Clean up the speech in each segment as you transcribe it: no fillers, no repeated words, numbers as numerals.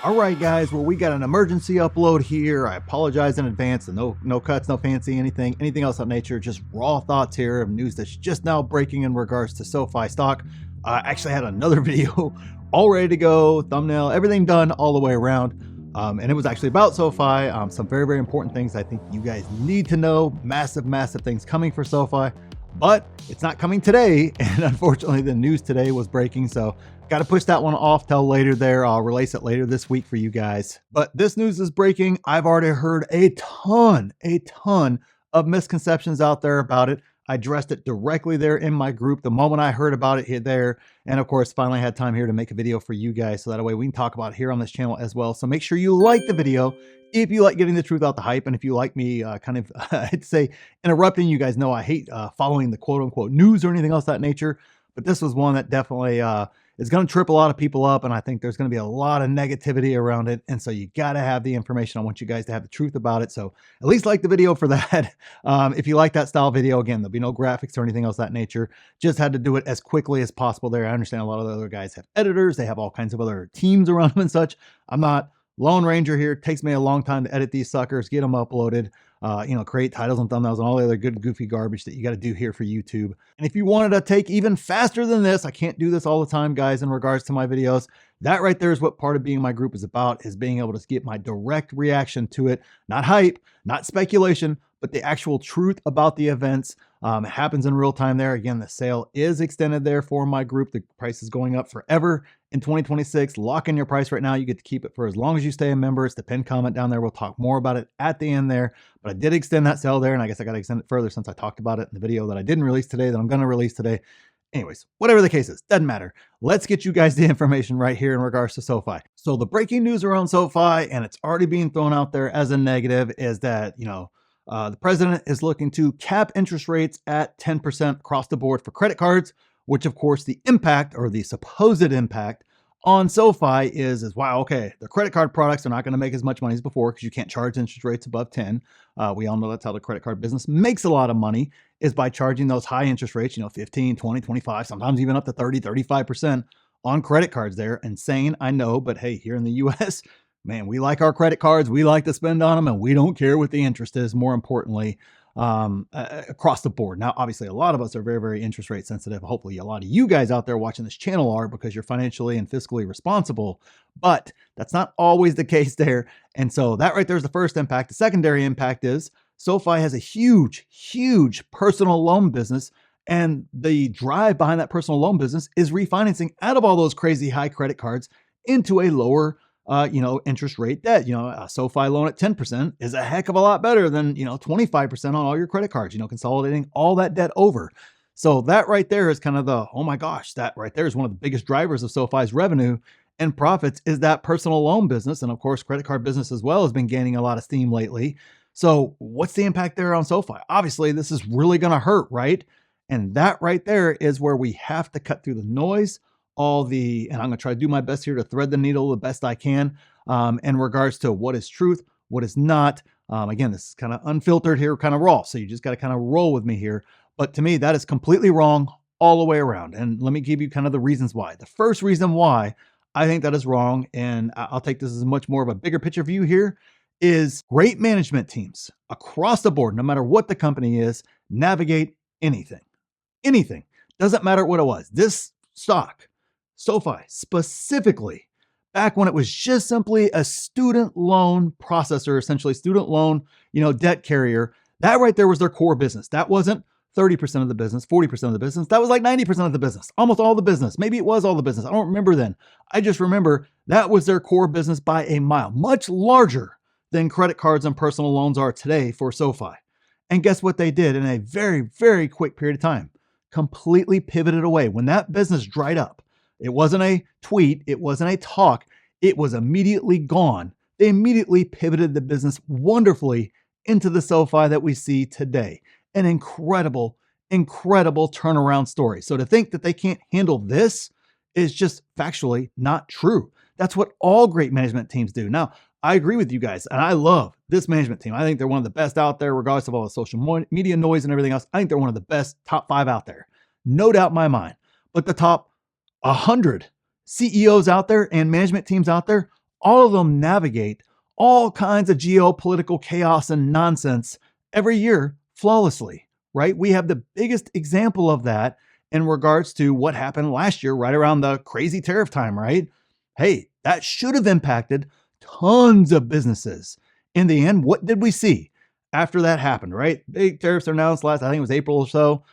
All right, guys. Well, we got an emergency upload here. I apologize in advance. And no cuts, no fancy anything else of nature. Just raw thoughts here of news that's just now breaking in regards to SoFi stock. I actually had another video all ready to go, thumbnail, everything done all the way around. And it was actually about SoFi. Some very important things I think you guys need to know. Massive things coming for SoFi, but it's not coming today. And unfortunately, the news today was breaking. So got to push that one off till later there. I'll release it later this week for you guys. But this news is breaking. I've already heard a ton of misconceptions out there about it. I addressed it directly there in my group the moment I heard about it here there. And of course, finally had time here to make a video for you guys so that way we can talk about it here on this channel as well. So make sure you like the video if you like getting the truth out the hype. And if you like me I'd say interrupting, you guys know I hate following the quote unquote news or anything else of that nature. But this was one that definitely is going to trip a lot of people up, and I think there's going to be a lot of negativity around it. And so you got to have the information. I want you guys to have the truth about it. So at least like the video for that. If you like that style video, again, there'll be no graphics or anything else of that nature. Just had to do it as quickly as possible there. I understand a lot of the other guys have editors. They have all kinds of other teams around them and such. I'm not Lone Ranger here. It takes me a long time to edit these suckers, get them uploaded, create titles and thumbnails and all the other good goofy garbage that you got to do here for YouTube. And if you wanted to take even faster than this, I can't do this all the time, guys, in regards to my videos. That right there is what part of being my group is about, is being able to get my direct reaction to it. Not hype, not speculation, but the actual truth about the events. It happens in real time there. Again, the sale is extended there for my group. The price is going up forever in 2026. Lock in your price right now. You get to keep it for as long as you stay a member. It's the pinned comment down there. We'll talk more about it at the end there. But I did extend that sale there, and I guess I got to extend it further since I talked about it in the video that I didn't release today that I'm going to release today. Anyways, whatever the case is, doesn't matter. Let's get you guys the information right here in regards to SoFi. So the breaking news around SoFi, and it's already being thrown out there as a negative, is that, the president is looking to cap interest rates at 10% across the board for credit cards, which of course the impact, or the supposed impact, on SoFi is wow, okay, the credit card products are not going to make as much money as before because you can't charge interest rates above 10. We all know that's how the credit card business makes a lot of money, is by charging those high interest rates, 15, 20, 25, sometimes even up to 30, 35% on credit cards there. Insane, I know, but hey, here in the US, man, we like our credit cards. We like to spend on them, and we don't care what the interest is, more importantly, across the board. Now, obviously, a lot of us are very interest rate sensitive. Hopefully, a lot of you guys out there watching this channel are, because you're financially and fiscally responsible. But that's not always the case there. And so that right there is the first impact. The secondary impact is SoFi has a huge personal loan business. And the drive behind that personal loan business is refinancing out of all those crazy high credit cards into a lower interest rate debt. A SoFi loan at 10% is a heck of a lot better than, 25% on all your credit cards, consolidating all that debt over. So that right there is kind of the, oh my gosh, that right there is one of the biggest drivers of SoFi's revenue and profits, is that personal loan business. And of course, credit card business as well has been gaining a lot of steam lately. So what's the impact there on SoFi? Obviously, this is really going to hurt, right? And that right there is where we have to cut through the noise, and I'm going to try to do my best here to thread the needle the best I can in regards to what is truth, what is not. Again, this is kind of unfiltered here, kind of raw. So you just got to kind of roll with me here. But to me, that is completely wrong all the way around. And let me give you kind of the reasons why. The first reason why I think that is wrong, and I'll take this as much more of a bigger picture view here, is great management teams across the board, no matter what the company is, navigate anything. Anything. Doesn't matter what it was. This stock, SoFi specifically, back when it was just simply a student loan processor, essentially student loan, debt carrier, that right there was their core business. That wasn't 30% of the business, 40% of the business. That was like 90% of the business, almost all the business. Maybe it was all the business. I don't remember then. I just remember that was their core business by a mile, much larger than credit cards and personal loans are today for SoFi. And guess what they did in a very quick period of time? Completely pivoted away. When that business dried up, it wasn't a tweet, it wasn't a talk, it was immediately gone. They immediately pivoted the business wonderfully into the SoFi that we see today. An incredible turnaround story. So to think that they can't handle this is just factually not true. That's what all great management teams do. Now, I agree with you guys, and I love this management team. I think they're one of the best out there, regardless of all the social media noise and everything else. I think they're one of the best, top 5 out there. No doubt in my mind. But the top 100 CEOs out there and management teams out there all of them navigate all kinds of geopolitical chaos and nonsense every year flawlessly, right? We have the biggest example of that in regards to what happened last year, right around the crazy tariff time, right? Hey, that should have impacted tons of businesses. In the end, what did we see after that happened, right? Big tariffs are announced last, I think it was April or so,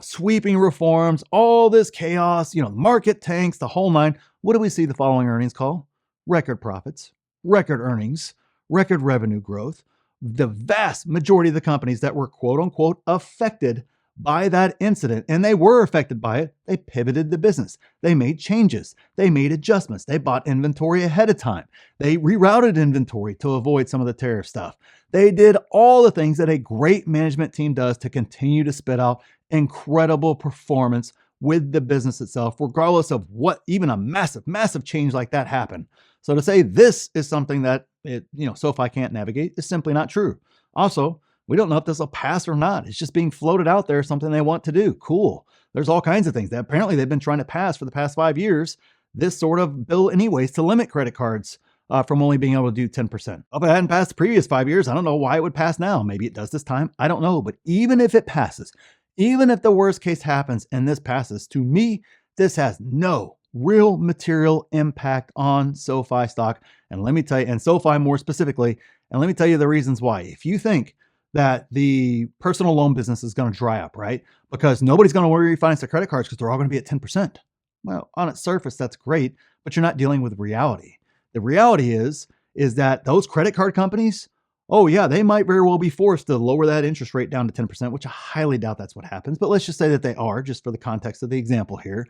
sweeping reforms, all this chaos, market tanks, the whole nine. What do we see the following earnings call? Record profits, record earnings, record revenue growth. The vast majority of the companies that were quote unquote affected by that incident, and they were affected by it, they pivoted the business. They made changes. They made adjustments. They bought inventory ahead of time. They rerouted inventory to avoid some of the tariff stuff. They did all the things that a great management team does to continue to spit out incredible performance with the business itself, regardless of what even a massive, massive change like that happened. So to say this is something that SoFi can't navigate is simply not true. Also, we don't know if this will pass or not. It's just being floated out there, something they want to do. Cool. There's all kinds of things that apparently they've been trying to pass for the past 5 years. This sort of bill anyways to limit credit cards from only being able to do 10%. If it hadn't passed the previous 5 years, I don't know why it would pass now. Maybe it does this time. I don't know. But even if it passes, even if the worst case happens and this passes, to me, this has no real material impact on SoFi stock. And let me tell you, and SoFi more specifically, and let me tell you the reasons why. If you think that the personal loan business is going to dry up, right? Because nobody's going to refinance their credit cards because they're all going to be at 10%. Well, on its surface, that's great, but you're not dealing with reality. The reality is that those credit card companies, oh yeah, they might very well be forced to lower that interest rate down to 10%, which I highly doubt that's what happens. But let's just say that they are, just for the context of the example here.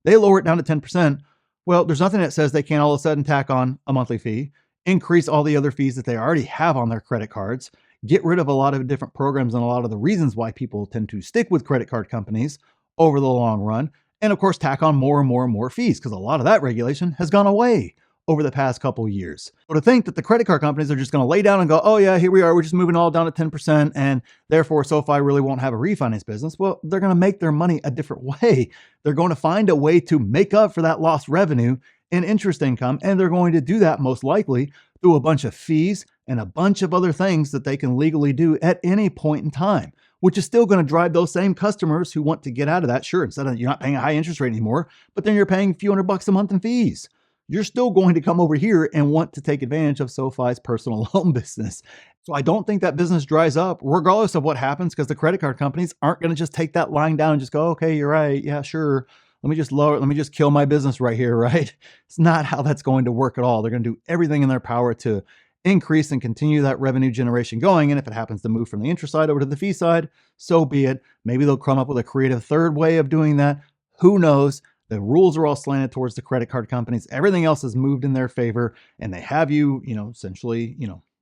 They lower it down to 10%. Well, there's nothing that says they can't all of a sudden tack on a monthly fee, increase all the other fees that they already have on their credit cards, get rid of a lot of different programs and a lot of the reasons why people tend to stick with credit card companies over the long run. And of course, tack on more and more and more fees because a lot of that regulation has gone away over the past couple of years. So to think that the credit card companies are just going to lay down and go, oh yeah, here we are, we're just moving all down to 10% and therefore SoFi really won't have a refinance business. Well, they're going to make their money a different way. They're going to find a way to make up for that lost revenue in interest income. And they're going to do that most likely through a bunch of fees and a bunch of other things that they can legally do at any point in time, which is still going to drive those same customers who want to get out of that. Sure, instead of you're not paying a high interest rate anymore, but then you're paying a few $100 a month in fees. You're still going to come over here and want to take advantage of SoFi's personal loan business. So I don't think that business dries up regardless of what happens because the credit card companies aren't going to just take that line down and just go, okay, you're right. Yeah, sure. Let me just kill my business right here, right? It's not how that's going to work at all. They're going to do everything in their power to increase and continue that revenue generation going. And if it happens to move from the interest side over to the fee side, so be it. Maybe they'll come up with a creative third way of doing that. Who knows? The rules are all slanted towards the credit card companies. Everything else has moved in their favor and they have you, essentially,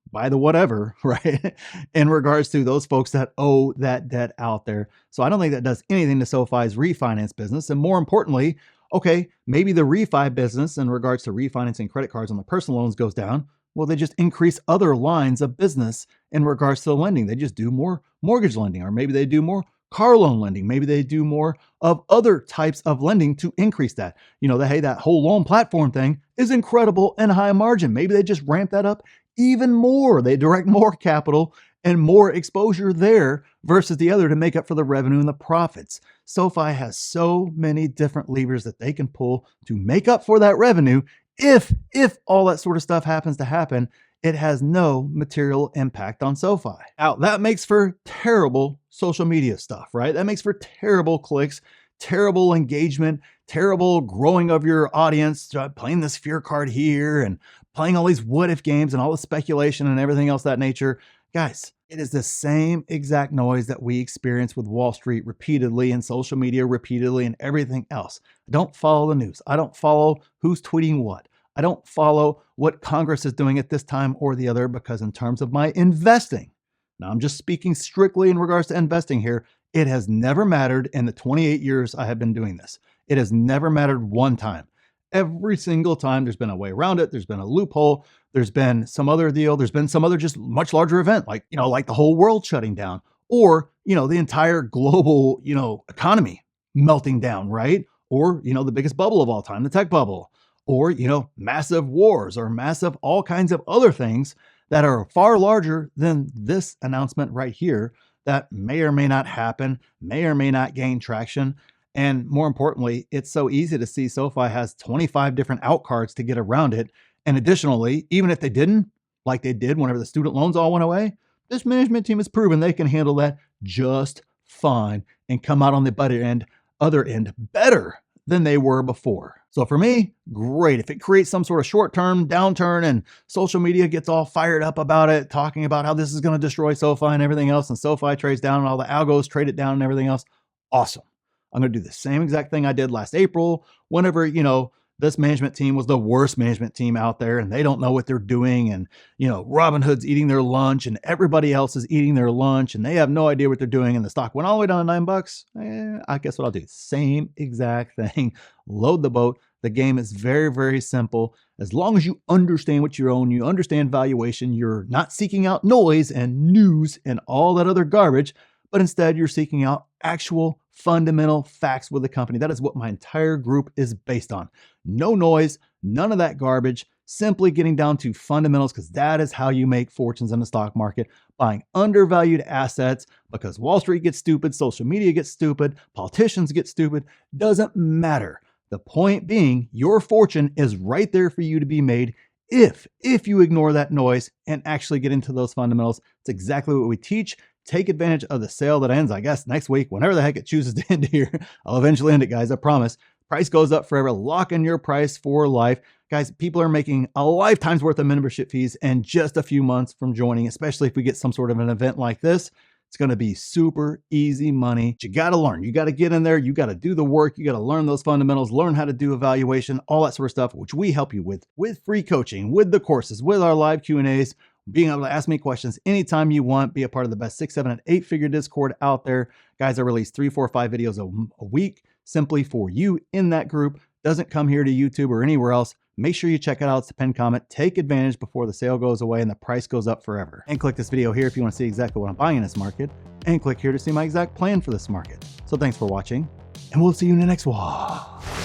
by the whatever, right? In regards to those folks that owe that debt out there. So I don't think that does anything to SoFi's refinance business. And more importantly, okay, maybe the refi business in regards to refinancing credit cards on the personal loans goes down. Well, they just increase other lines of business in regards to the lending. They just do more mortgage lending, or maybe they do more car loan lending. Maybe they do more of other types of lending to increase that. Hey, that whole loan platform thing is incredible and high margin. Maybe they just ramp that up even more. They direct more capital and more exposure there versus the other to make up for the revenue and the profits. SoFi has so many different levers that they can pull to make up for that revenue. If all that sort of stuff happens to happen, it has no material impact on SoFi. Now, that makes for terrible social media stuff, right? That makes for terrible clicks, terrible engagement, terrible growing of your audience, playing this fear card here and playing all these what if games and all the speculation and everything else that nature. Guys, it is the same exact noise that we experience with Wall Street repeatedly and social media repeatedly and everything else. I don't follow the news. I don't follow who's tweeting what. I don't follow what Congress is doing at this time or the other because in terms of my investing, now I'm just speaking strictly in regards to investing here, it has never mattered in the 28 years I have been doing this. It has never mattered one time. Every single time there's been a way around it. There's been a loophole. There's been some other deal. There's been some other just much larger event, like the whole world shutting down or, the entire global, economy melting down, right? Or, the biggest bubble of all time, the tech bubble. or, massive wars or massive all kinds of other things that are far larger than this announcement right here that may or may not happen, may or may not gain traction. And more importantly, it's so easy to see SoFi has 25 different out cards to get around it. And additionally, even if they didn't, like they did whenever the student loans all went away, this management team has proven they can handle that just fine and come out on the other end better than they were before. So for me, great. If it creates some sort of short-term downturn and social media gets all fired up about it, talking about how this is going to destroy SoFi and everything else, and SoFi trades down and all the algos trade it down and everything else, awesome. I'm going to do the same exact thing I did last April whenever, this management team was the worst management team out there and they don't know what they're doing. And, Robinhood's eating their lunch and everybody else is eating their lunch and they have no idea what they're doing. And the stock went all the way down to $9. I guess what I'll do, same exact thing, load the boat. The game is very, very simple. As long as you understand what you own, you understand valuation, you're not seeking out noise and news and all that other garbage, but instead you're seeking out actual fundamental facts with the company. That is what my entire group is based on. No noise, none of that garbage, simply getting down to fundamentals, because that is how you make fortunes in the stock market, buying undervalued assets, because Wall Street gets stupid, social media gets stupid, politicians get stupid, doesn't matter. The point being, your fortune is right there for you to be made if you ignore that noise and actually get into those fundamentals. It's exactly what we teach. Take advantage of the sale that ends, I guess, next week, whenever the heck it chooses to end here. I'll eventually end it, guys, I promise. Price goes up forever. Lock in your price for life. Guys, people are making a lifetime's worth of membership fees in just a few months from joining, especially if we get some sort of an event like this. It's going to be super easy money. But you got to learn. You got to get in there. You got to do the work. You got to learn those fundamentals, learn how to do evaluation, all that sort of stuff, which we help you with free coaching, with the courses, with our live Q&As, being able to ask me questions anytime you want, be a part of the best 6, 7, and 8-figure Discord out there. Guys, I release 3, 4, 5 videos a week simply for you in that group. Doesn't come here to YouTube or anywhere else. Make sure you check it out. It's a pinned comment. Take advantage before the sale goes away and the price goes up forever. And click this video here if you want to see exactly what I'm buying in this market. And click here to see my exact plan for this market. So thanks for watching, and we'll see you in the next one.